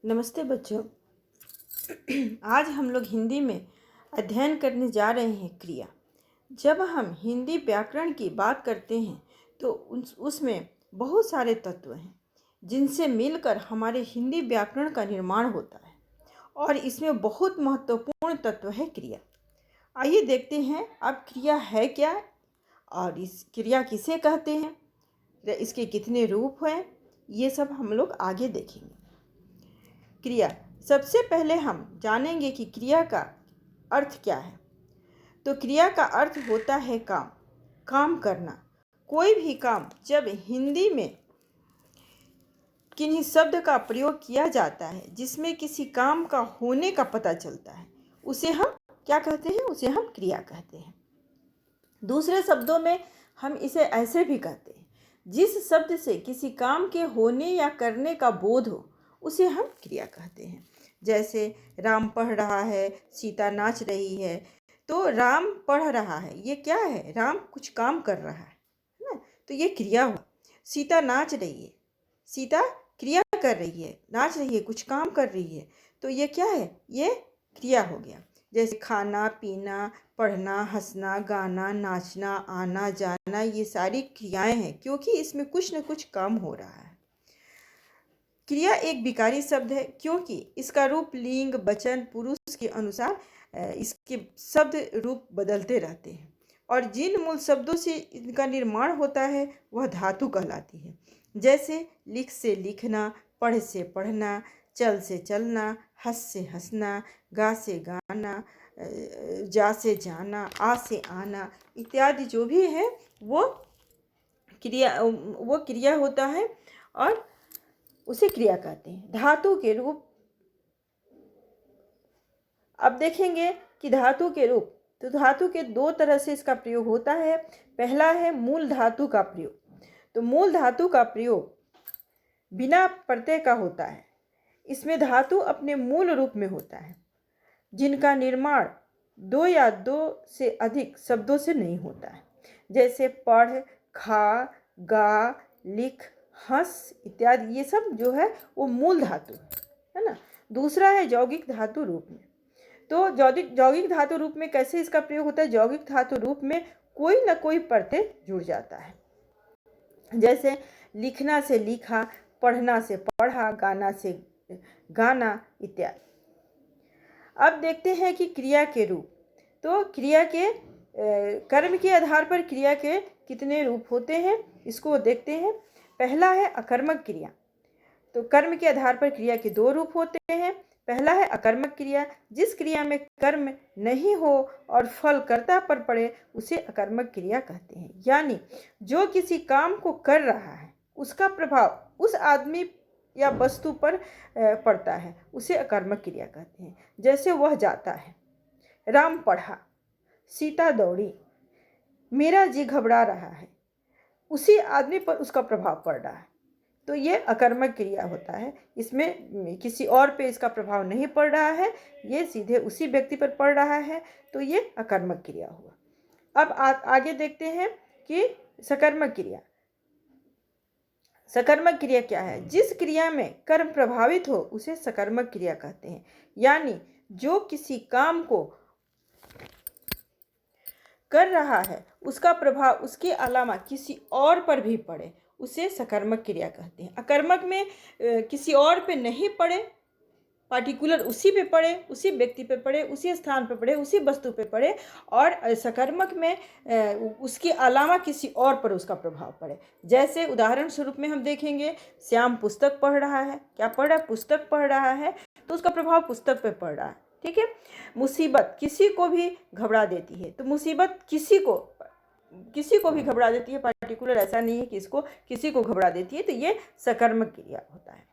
नमस्ते बच्चों। आज हम लोग हिंदी में अध्ययन करने जा रहे हैं क्रिया। जब हम हिंदी व्याकरण की बात करते हैं तो उसमें बहुत सारे तत्व हैं जिनसे मिलकर हमारे हिंदी व्याकरण का निर्माण होता है और इसमें बहुत महत्वपूर्ण तत्व है क्रिया। आइए देखते हैं अब क्रिया है क्या और इस क्रिया किसे कहते हैं, इसके कितने रूप हैं, ये सब हम लोग आगे देखेंगे। क्रिया, सबसे पहले हम जानेंगे कि क्रिया का अर्थ क्या है। तो क्रिया का अर्थ होता है काम, काम करना। कोई भी काम जब हिंदी में किन्हीं शब्द का प्रयोग किया जाता है जिसमें किसी काम का होने का पता चलता है, उसे हम क्या कहते हैं? उसे हम क्रिया कहते हैं। दूसरे शब्दों में हम इसे ऐसे भी कहते हैं, जिस शब्द से किसी काम के होने या करने का बोध हो उसे हम क्रिया कहते हैं। जैसे राम पढ़ रहा है, सीता नाच रही है। तो राम पढ़ रहा है, ये क्या है? राम कुछ काम कर रहा है ना, तो ये क्रिया हुआ। सीता नाच रही है, सीता क्रिया कर रही है, नाच रही है, कुछ काम कर रही है, तो ये क्या है? ये क्रिया हो गया। जैसे खाना पीना, पढ़ना, हंसना, गाना, नाचना, आना जाना, ये सारी क्रियाएं हैं क्योंकि इसमें कुछ न कुछ काम हो रहा है। क्रिया एक विकारी शब्द है क्योंकि इसका रूप लिंग, वचन, पुरुष के अनुसार इसके शब्द रूप बदलते रहते हैं और जिन मूल शब्दों से इनका निर्माण होता है वह धातु कहलाती है। जैसे लिख से लिखना, पढ़ से पढ़ना, चल से चलना, हंस से हंसना, गा से गाना, जा से जाना, आ से आना इत्यादि जो भी है वो क्रिया होता है और उसे क्रिया कहते हैं। धातु के रूप, अब देखेंगे कि धातु के रूप, तो धातु के दो तरह से इसका प्रयोग होता है। पहला है मूल धातु का प्रयोग। तो मूल धातु का प्रयोग बिना प्रत्यय का होता है। इसमें धातु अपने मूल रूप में होता है जिनका निर्माण दो या दो से अधिक शब्दों से नहीं होता है। जैसे पढ़, खा, गा, लिख, हंस इत्यादि, ये सब जो है वो मूल धातु है ना। दूसरा है यौगिक धातु रूप में। तो यौगिक धातु रूप में कैसे इसका प्रयोग होता है? यौगिक धातु रूप में कोई ना कोई प्रत्यय जुड़ जाता है। जैसे लिखना से लिखा, पढ़ना से पढ़ा, गाना से गाना इत्यादि। अब देखते हैं कि क्रिया के रूप। तो क्रिया के कर्म के आधार पर क्रिया के कितने रूप होते हैं इसको देखते हैं। पहला है अकर्मक क्रिया। तो कर्म के आधार पर क्रिया के दो रूप होते हैं। पहला है अकर्मक क्रिया, जिस क्रिया में कर्म नहीं हो और फल कर्ता पर पड़े उसे अकर्मक क्रिया कहते हैं। यानी जो किसी काम को कर रहा है उसका प्रभाव उस आदमी या वस्तु पर पड़ता है, उसे अकर्मक क्रिया कहते हैं। जैसे वह जाता है, राम पढ़ा, सीता दौड़ी, मेरा जी घबरा रहा है, उसी आदमी पर उसका प्रभाव पड़ रहा है, तो ये अकर्मक क्रिया होता है। इसमें किसी और पे इसका प्रभाव नहीं पड़ रहा है, ये सीधे उसी व्यक्ति पर पड़ रहा है, तो ये अकर्मक क्रिया हुआ। अब आगे देखते हैं कि सकर्मक क्रिया। सकर्मक क्रिया क्या है? जिस क्रिया में कर्म प्रभावित हो उसे सकर्मक क्रिया कहते हैं। यानी जो किसी काम को कर रहा है उसका प्रभाव उसके अलावा किसी और पर भी पड़े उसे सकर्मक क्रिया कहते हैं। अकर्मक में किसी और पे नहीं पड़े, पार्टिकुलर उसी पे पड़े, उसी व्यक्ति पे पड़े, उसी स्थान पे पड़े, उसी वस्तु पे पड़े, और सकर्मक में उसके अलावा किसी और पर उसका प्रभाव पड़े। जैसे उदाहरण स्वरूप में हम देखेंगे, श्याम पुस्तक पढ़ रहा है। क्या पढ़ रहा है? पुस्तक पढ़ रहा है, तो उसका प्रभाव पुस्तक पे पड़ रहा है। ठीक है। मुसीबत किसी को भी घबरा देती है, तो मुसीबत किसी को भी घबरा देती है, पार्टिकुलर ऐसा नहीं है कि इसको किसी को घबरा देती है, तो ये सकर्मक क्रिया होता है।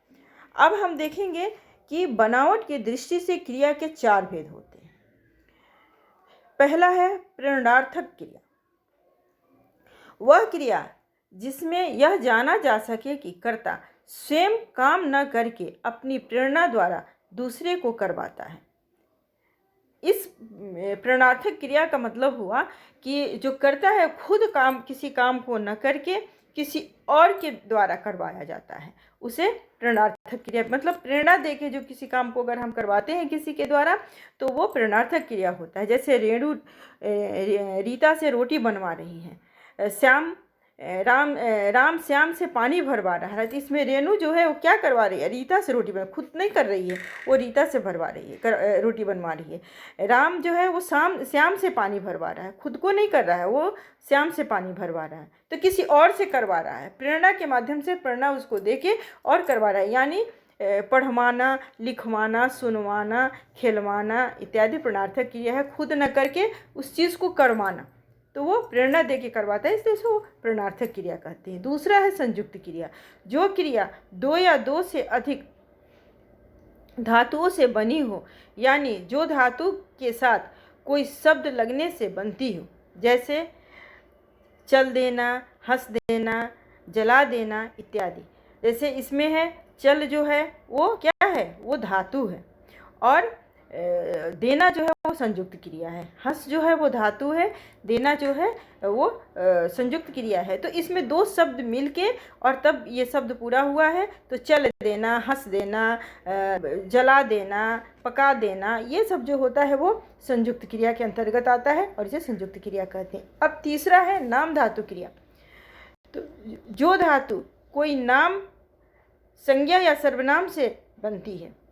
अब हम देखेंगे कि बनावट की दृष्टि से क्रिया के चार भेद होते हैं। पहला है प्रेरणार्थक क्रिया। वह क्रिया जिसमें यह जाना जा सके कि कर्ता स्वयं काम न करके अपनी प्रेरणा द्वारा दूसरे को करवाता है। इस प्रेरणार्थक क्रिया का मतलब हुआ कि जो करता है खुद किसी काम को न करके किसी और के द्वारा करवाया जाता है, उसे प्रेरणार्थक क्रिया, मतलब प्रेरणा देके जो किसी काम को अगर हम करवाते हैं किसी के द्वारा तो वो प्रेरणार्थक क्रिया होता है। जैसे रेणु रीता से रोटी बनवा रही है, राम श्याम से पानी भरवा रहा है, तो इसमें रेणु जो है वो क्या करवा रही है, रीता से रोटी बना, खुद नहीं कर रही है, वो रीता से भरवा रही है, रोटी बनवा रही है। राम जो है वो श्याम से पानी भरवा रहा है, खुद को नहीं कर रहा है, वो श्याम से पानी भरवा रहा है, तो किसी और से करवा रहा है। प्रेरणा के माध्यम से प्रेरणा उसको देके और करवा रहा है, यानी पढ़वाना, लिखवाना, सुनवाना, खिलवाना इत्यादि प्रेरणार्थक क्रिया है। खुद न करके उस चीज़ को करवाना, तो वो प्रेरणा दे के करवाता है, इसलिए उसको प्रेरणार्थक क्रिया कहते हैं। दूसरा है संयुक्त क्रिया। जो क्रिया दो या दो से अधिक धातुओं से बनी हो, यानी जो धातु के साथ कोई शब्द लगने से बनती हो, जैसे चल देना, हंस देना, जला देना इत्यादि। जैसे इसमें है चल जो है वो क्या है, वो धातु है, और देना जो है वो संयुक्त क्रिया है। हंस जो है वो धातु है, देना जो है वो संयुक्त क्रिया है। तो इसमें दो शब्द मिलके और तब ये शब्द पूरा हुआ है। तो चल देना, हंस देना, जला देना, पका देना, ये सब जो होता है वो संयुक्त क्रिया के अंतर्गत आता है और इसे संयुक्त क्रिया कहते हैं। अब तीसरा है नाम धातु क्रिया। तो जो धातु कोई नाम, संज्ञा या सर्वनाम से बनती है,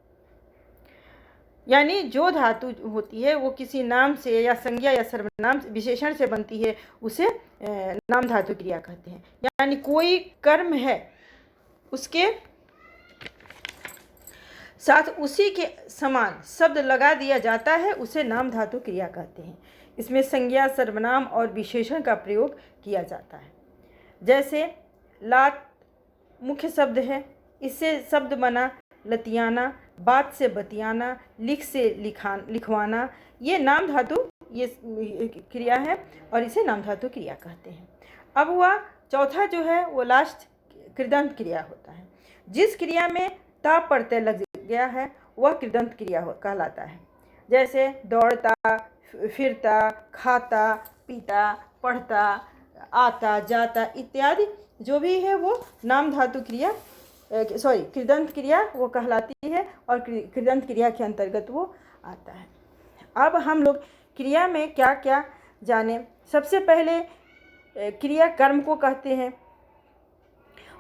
यानी जो धातु होती है वो किसी नाम से या संज्ञा या सर्वनाम विशेषण से बनती है, उसे नाम धातु क्रिया कहते हैं। यानी कोई कर्म है, उसके साथ उसी के समान शब्द लगा दिया जाता है, उसे नाम धातु क्रिया कहते हैं। इसमें संज्ञा, सर्वनाम और विशेषण का प्रयोग किया जाता है। जैसे लात मुख्य शब्द है, इससे शब्द बना लतियाना, बात से बतियाना, लिख से लिखवाना, ये नाम धातु ये क्रिया है और इसे नाम धातु क्रिया कहते हैं। अब हुआ चौथा जो है वो लास्ट कृदंत क्रिया होता है। जिस क्रिया में ता प्रत्यय लग गया है वह कृदंत क्रिया कहलाता है। जैसे दौड़ता, फिरता, खाता, पीता, पढ़ता, आता, जाता इत्यादि जो भी है वो नाम धातु क्रिया कृदंत क्रिया वो कहलाती है और कृदंत क्रिया के अंतर्गत वो आता है। अब हम लोग क्रिया में क्या क्या जाने। सबसे पहले क्रिया कर्म को कहते हैं,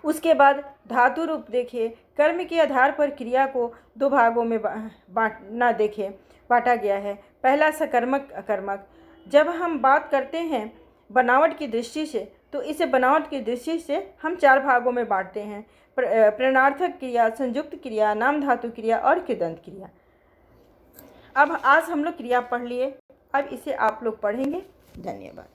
उसके बाद धातु रूप देखे। कर्म के आधार पर क्रिया को दो भागों में बांटा गया है। पहला सकर्मक, अकर्मक। जब हम बात करते हैं बनावट की दृष्टि से, तो इसे बनावट की दृष्टि से हम चार भागों में बांटते हैं: प्रेरणार्थक क्रिया, संयुक्त क्रिया, नाम धातु क्रिया और कृदंत क्रिया। अब आज हम लोग क्रिया पढ़ लिए, अब इसे आप लोग पढ़ेंगे। धन्यवाद।